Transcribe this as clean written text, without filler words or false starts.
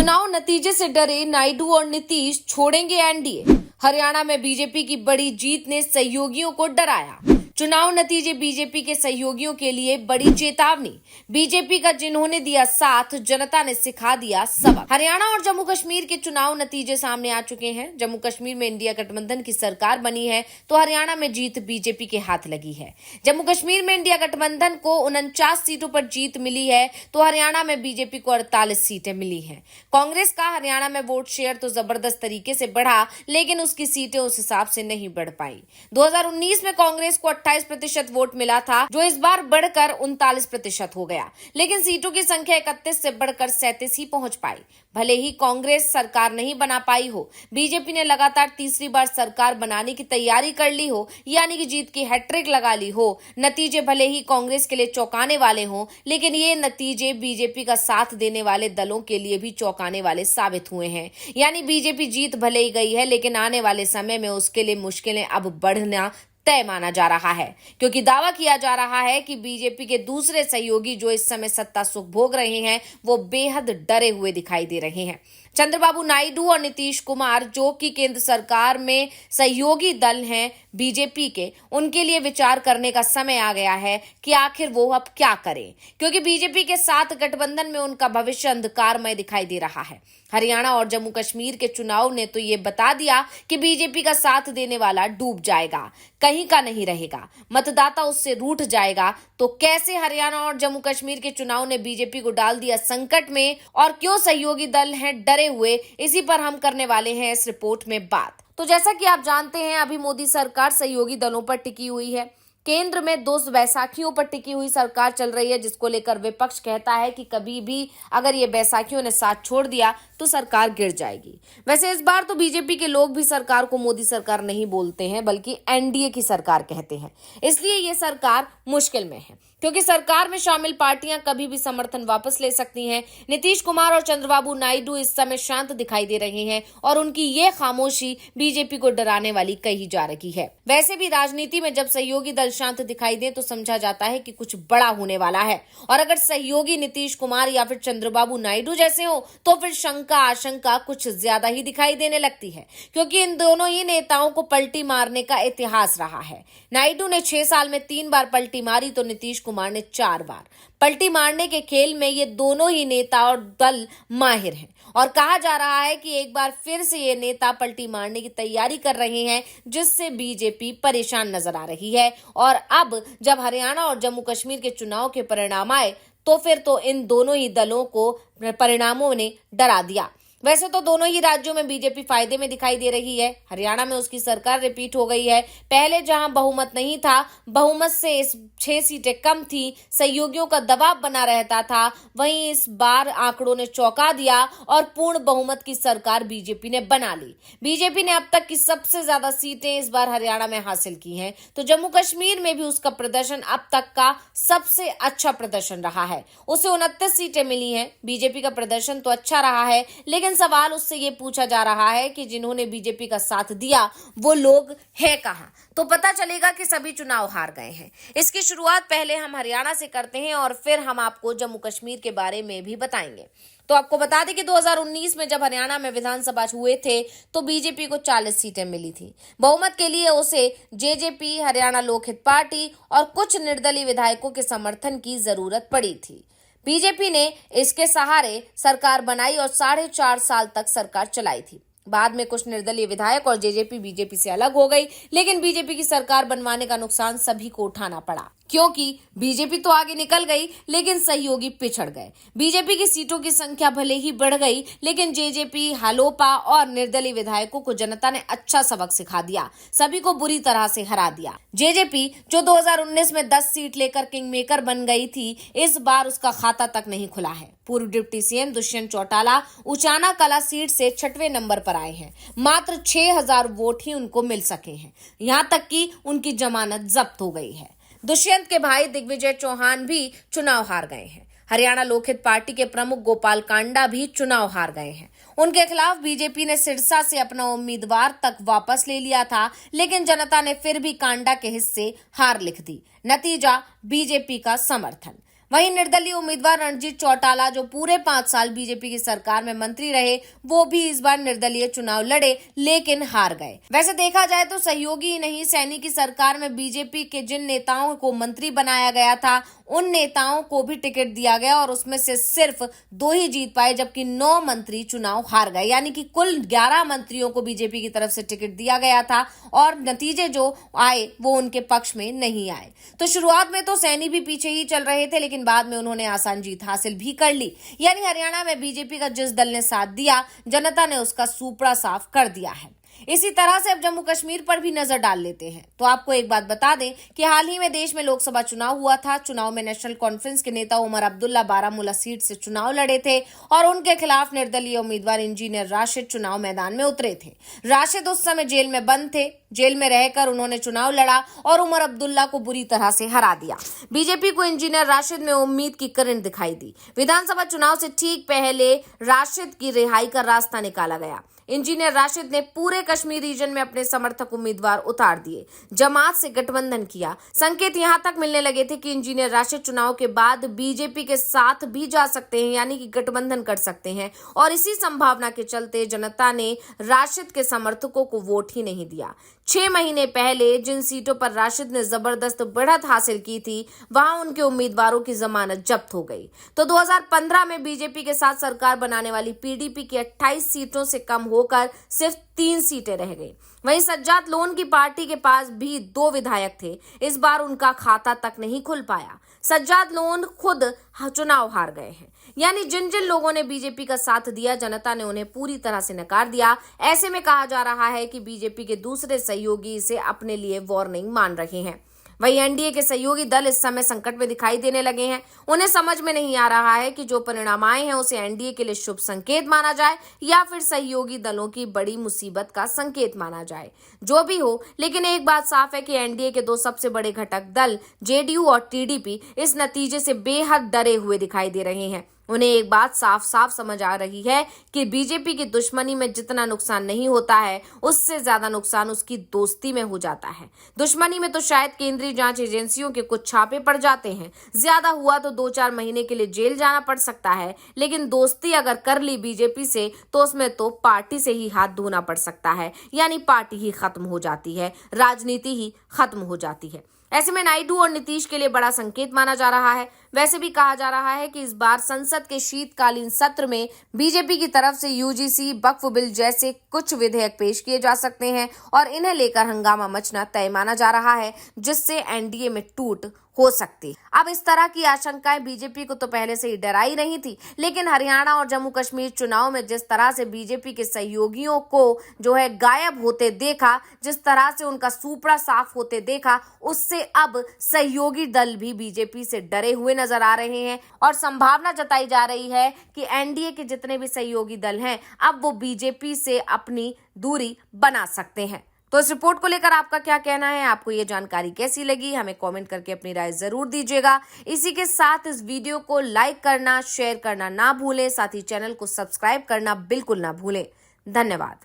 चुनाव नतीजे से डरे नायडू और नीतीश छोड़ेंगे एनडीए। हरियाणा में बीजेपी की बड़ी जीत ने सहयोगियों को डराया। चुनाव नतीजे बीजेपी के सहयोगियों के लिए बड़ी चेतावनी। बीजेपी का जिन्होंने दिया साथ, जनता ने सिखा दिया सबक। हरियाणा और जम्मू कश्मीर के चुनाव नतीजे सामने आ चुके हैं। जम्मू कश्मीर में इंडिया गठबंधन की सरकार बनी है तो हरियाणा में जीत बीजेपी के हाथ लगी है। जम्मू कश्मीर में इंडिया गठबंधन को 49 सीटों पर जीत मिली है तो हरियाणा में बीजेपी को 48 सीटें मिली हैं। कांग्रेस का हरियाणा में वोट शेयर तो जबरदस्त तरीके से बढ़ा, लेकिन उसकी सीटें उस हिसाब से नहीं बढ़ पाई। 2019 में कांग्रेस को 28% वोट मिला था, जो इस बार बढ़कर 39% हो गया, लेकिन सीटों की संख्या 31 से बढ़कर 37 ही पहुंच पाई। भले ही कांग्रेस सरकार नहीं बना पाई हो, बीजेपी ने लगातार तीसरी बार सरकार बनाने की तैयारी कर ली हो, यानी कि जीत की हैट्रिक लगा ली हो। नतीजे भले ही कांग्रेस के लिए चौंकाने वाले हों, लेकिन ये नतीजे बीजेपी का साथ देने वाले दलों के लिए भी चौंकाने वाले साबित हुए हैं। यानी बीजेपी जीत भले ही गई है, लेकिन आने वाले समय में उसके लिए मुश्किलें अब बढ़ना तय माना जा रहा है, क्योंकि दावा किया जा रहा है कि बीजेपी के दूसरे सहयोगी जो इस समय सत्ता सुख भोग रहे हैं, वो बेहद डरे हुए दिखाई दे रहे हैं। चंद्रबाबू नायडू और नीतीश कुमार, जो कि केंद्र सरकार में सहयोगी दल हैं बीजेपी के, उनके लिए विचार करने का समय आ गया है कि आखिर वो अब क्या करें, क्योंकि बीजेपी के साथ गठबंधन में उनका भविष्य अंधकारमय दिखाई दे रहा है। हरियाणा और जम्मू कश्मीर के चुनाव ने तो ये बता दिया कि बीजेपी का साथ देने वाला डूब जाएगा, कहीं का नहीं रहेगा, मतदाता उससे रूठ जाएगा। तो कैसे हरियाणा और जम्मू कश्मीर के चुनाव ने बीजेपी को डाल दिया संकट में, और क्यों सहयोगी दल हैं डरे हुए, इसी पर हम करने वाले हैं इस रिपोर्ट में बात। तो जैसा कि आप जानते हैं, अभी मोदी सरकार सहयोगी दलों पर टिकी हुई है। केंद्र में 2 बैसाखियों पर टिकी हुई सरकार चल रही है, जिसको लेकर विपक्ष कहता है कि कभी भी अगर ये बैसाखियों ने साथ छोड़ दिया तो सरकार गिर जाएगी। वैसे इस बार तो बीजेपी के लोग भी सरकार को मोदी सरकार नहीं बोलते हैं, बल्कि एनडीए की सरकार कहते हैं। इसलिए ये सरकार मुश्किल में है, क्योंकि सरकार में शामिल पार्टियां कभी भी समर्थन वापस ले सकती हैं। नीतीश कुमार और चंद्रबाबू नायडू इस समय शांत दिखाई दे रहे हैं, और उनकी ये खामोशी बीजेपी को डराने वाली कही जा रही है। वैसे भी राजनीति में जब सहयोगी दल शांत दिखाई दे तो समझा जाता है कि कुछ बड़ा होने वाला है, और अगर सहयोगी नीतीश कुमार या फिर चंद्रबाबू नायडू जैसे हो तो फिर शंका आशंका कुछ ज्यादा ही दिखाई देने लगती है, क्योंकि इन दोनों ही नेताओं को पलटी मारने का इतिहास रहा है। नायडू ने 6 साल में 3 बार पलटी मारी तो नीतीश कुमार ने 4 बार। पलटी मारने के खेल में ये दोनों ही नेता और दल माहिर हैं, और कहा जा रहा है कि एक बार फिर से ये नेता पलटी मारने की तैयारी कर रहे हैं, जिससे बीजेपी परेशान नजर आ रही है। और अब जब हरियाणा और जम्मू कश्मीर के चुनाव के परिणाम आए तो फिर तो इन दोनों ही दलों को परिणामों ने डरा दिया। वैसे तो दोनों ही राज्यों में बीजेपी फायदे में दिखाई दे रही है। हरियाणा में उसकी सरकार रिपीट हो गई है। पहले जहां बहुमत नहीं था, बहुमत से इस 6 सीटें कम थी, सहयोगियों का दबाव बना रहता था, वहीं इस बार आंकड़ों ने चौंका दिया और पूर्ण बहुमत की सरकार बीजेपी ने बना ली। बीजेपी ने अब तक की सबसे ज्यादा सीटें इस बार हरियाणा में हासिल की हैं, तो जम्मू कश्मीर में भी उसका प्रदर्शन अब तक का सबसे अच्छा प्रदर्शन रहा है। उसे 29 सीटें मिली हैं। बीजेपी का प्रदर्शन तो अच्छा रहा है, लेकिन सवाल उससे ये पूछा जा रहा है कि जिन्होंने बीजेपी का साथ दिया वो लोग हैं कहां। तो पता चलेगा कि सभी चुनाव हार गए हैं। इसकी शुरुआत पहले हम हरियाणा से करते हैं और फिर हम आपको जम्मू कश्मीर के बारे में भी बताएंगे। तो आपको बता दें कि 2019 में जब हरियाणा में विधानसभा हुए थे तो बीजेपी को 40 सीटें मिली थी। बहुमत के लिए उसे जेजेपी, हरियाणा लोकहित पार्टी और कुछ निर्दलीय विधायकों के समर्थन की जरूरत पड़ी थी। बीजेपी ने इसके सहारे सरकार बनाई और 4.5 साल तक सरकार चलाई थी। बाद में कुछ निर्दलीय विधायक और जेजेपी बीजेपी से अलग हो गई, लेकिन बीजेपी की सरकार बनवाने का नुकसान सभी को उठाना पड़ा, क्योंकि बीजेपी तो आगे निकल गई लेकिन सहयोगी पिछड़ गए। बीजेपी की सीटों की संख्या भले ही बढ़ गई, लेकिन जेजेपी, हालोपा और निर्दलीय विधायकों को जनता ने अच्छा सबक सिखा दिया, सभी को बुरी तरह से हरा दिया। जेजेपी जो 2019 में 10 सीट लेकर किंग मेकर बन गई थी, इस बार उसका खाता तक नहीं खुला है। पूर्व डिप्टी सीएम दुष्यंत चौटाला उचाना कला सीट से 6वें नंबर पर आए हैं। मात्र 6000 वोट ही उनको मिल सके हैं, यहाँ तक कि उनकी जमानत जब्त हो गई है। दुष्यंत के भाई दिग्विजय चौहान भी चुनाव हार गए हैं। हरियाणा लोकहित पार्टी के प्रमुख गोपाल कांडा भी चुनाव हार गए हैं। उनके खिलाफ बीजेपी ने सिरसा से अपना उम्मीदवार तक वापस ले लिया था, लेकिन जनता ने फिर भी कांडा के हिस्से हार लिख दी। नतीजा बीजेपी का समर्थन। वहीं निर्दलीय उम्मीदवार रणजीत चौटाला, जो पूरे 5 साल बीजेपी की सरकार में मंत्री रहे, वो भी इस बार निर्दलीय चुनाव लड़े लेकिन हार गए। वैसे देखा जाए तो सहयोगी ही नहीं, सैनी की सरकार में बीजेपी के जिन नेताओं को मंत्री बनाया गया था, उन नेताओं को भी टिकट दिया गया और उसमें से सिर्फ 2 ही जीत पाए, जबकि 9 मंत्री चुनाव हार गए। यानी कि कुल 11 मंत्रियों को बीजेपी की तरफ से टिकट दिया गया था और नतीजे जो आए वो उनके पक्ष में नहीं आए। तो शुरुआत में तो सैनी भी पीछे ही चल रहे थे, लेकिन बाद में उन्होंने आसान जीत हासिल भी कर ली। यानी हरियाणा में बीजेपी का जिस दल ने साथ दिया, जनता ने उसका सूपड़ा साफ कर दिया है। इसी तरह से अब जम्मू कश्मीर पर भी नजर डाल लेते हैं। तो आपको एक बात बता दें कि हाल ही में देश में लोकसभा चुनाव हुआ था। चुनाव में नेशनल कॉन्फ्रेंस के नेता उमर अब्दुल्ला बारामूला सीट से चुनाव लड़े थे और उनके खिलाफ निर्दलीय उम्मीदवार इंजीनियर राशिद चुनाव मैदान में उतरे थे। राशिद उस समय जेल में बंद थे। जेल में रहकर उन्होंने चुनाव लड़ा और उमर अब्दुल्ला को बुरी तरह से हरा दिया। बीजेपी को इंजीनियर राशिद में उम्मीद की किरण दिखाई दी। विधानसभा चुनाव से ठीक पहले राशिद की रिहाई का रास्ता निकाला गया। इंजीनियर राशिद ने पूरे कश्मीर रीजन में अपने समर्थक उम्मीदवार उतार दिए, जमात से गठबंधन किया। संकेत यहां तक मिलने लगे थे कि इंजीनियर राशिद चुनाव के बाद बीजेपी के साथ भी जा सकते हैं, यानी कि गठबंधन कर सकते हैं। और इसी संभावना के चलते जनता ने राशिद के समर्थकों को वोट ही नहीं दिया। 6 महीने पहले जिन सीटों पर राशिद ने जबरदस्त बढ़त हासिल की थी, वहां उनके उम्मीदवारों की जमानत जब्त हो गई। तो 2015 में बीजेपी के साथ सरकार बनाने वाली पीडीपी की 28 सीटों से कम होकर सिर्फ 3 सीटें रह गई। वहीं सज्जाद लोन की पार्टी के पास भी 2 विधायक थे। इस बार उनका खाता तक नहीं खुल पाया। सज्जाद लोन खुद चुनाव हार गए हैं। यानी जिन जिन लोगों ने बीजेपी का साथ दिया, जनता ने उन्हें पूरी तरह से नकार दिया। ऐसे में कहा जा रहा है कि बीजेपी के दूसरे सहयोगी इसे अपने लिए वार्निंग मान रहे हैं। वहीं एनडीए के सहयोगी दल इस समय संकट में दिखाई देने लगे हैं। उन्हें समझ में नहीं आ रहा है कि जो परिणाम आए हैं उसे एनडीए के लिए शुभ संकेत माना जाए या फिर सहयोगी दलों की बड़ी मुसीबत का संकेत माना जाए। जो भी हो, लेकिन एक बात साफ है कि एनडीए के 2 सबसे बड़े घटक दल जेडीयू और टीडीपी इस नतीजे से बेहद डरे हुए दिखाई दे रहे हैं। उन्हें एक बात साफ साफ समझ आ रही है कि बीजेपी की दुश्मनी में जितना नुकसान नहीं होता है, उससे ज्यादा नुकसान उसकी दोस्ती में हो जाता है। दुश्मनी में तो शायद केंद्रीय जांच एजेंसियों के कुछ छापे पड़ जाते हैं, ज्यादा हुआ तो 2-4 महीने के लिए जेल जाना पड़ सकता है, लेकिन दोस्ती अगर कर ली बीजेपी से तो उसमें तो पार्टी से ही हाथ धोना पड़ सकता है। यानी पार्टी ही खत्म हो जाती है, राजनीति ही खत्म हो जाती है। ऐसे में नायडू और नीतीश के लिए बड़ा संकेत माना जा रहा है। वैसे भी कहा जा रहा है कि इस बार संसद के शीतकालीन सत्र में बीजेपी की तरफ से यूजीसी, वक्फ बिल जैसे कुछ विधेयक पेश किए जा सकते हैं और इन्हें लेकर हंगामा मचना तय माना जा रहा है, जिससे एनडीए में टूट हो सकती। अब इस तरह की आशंकाएं बीजेपी को तो पहले से ही डराई नहीं थी, लेकिन हरियाणा और जम्मू कश्मीर चुनाव में जिस तरह से बीजेपी के सहयोगियों को जो है गायब होते देखा, जिस तरह से उनका सूपड़ा साफ होते देखा, उससे अब सहयोगी दल भी बीजेपी से डरे हुए नजर आ रहे हैं और संभावना जताई जा रही है कि एनडीए के जितने भी सहयोगी दल हैं, अब वो बीजेपी से अपनी दूरी बना सकते हैं। तो इस रिपोर्ट को लेकर आपका क्या कहना है? आपको ये जानकारी कैसी लगी? हमें कमेंट करके अपनी राय जरूर दीजिएगा। इसी के साथ इस वीडियो को लाइक करना, शेयर करना ना भूलें। साथ ही चैनल को सब्सक्राइब करना बिल्कुल ना भूलें। धन्यवाद।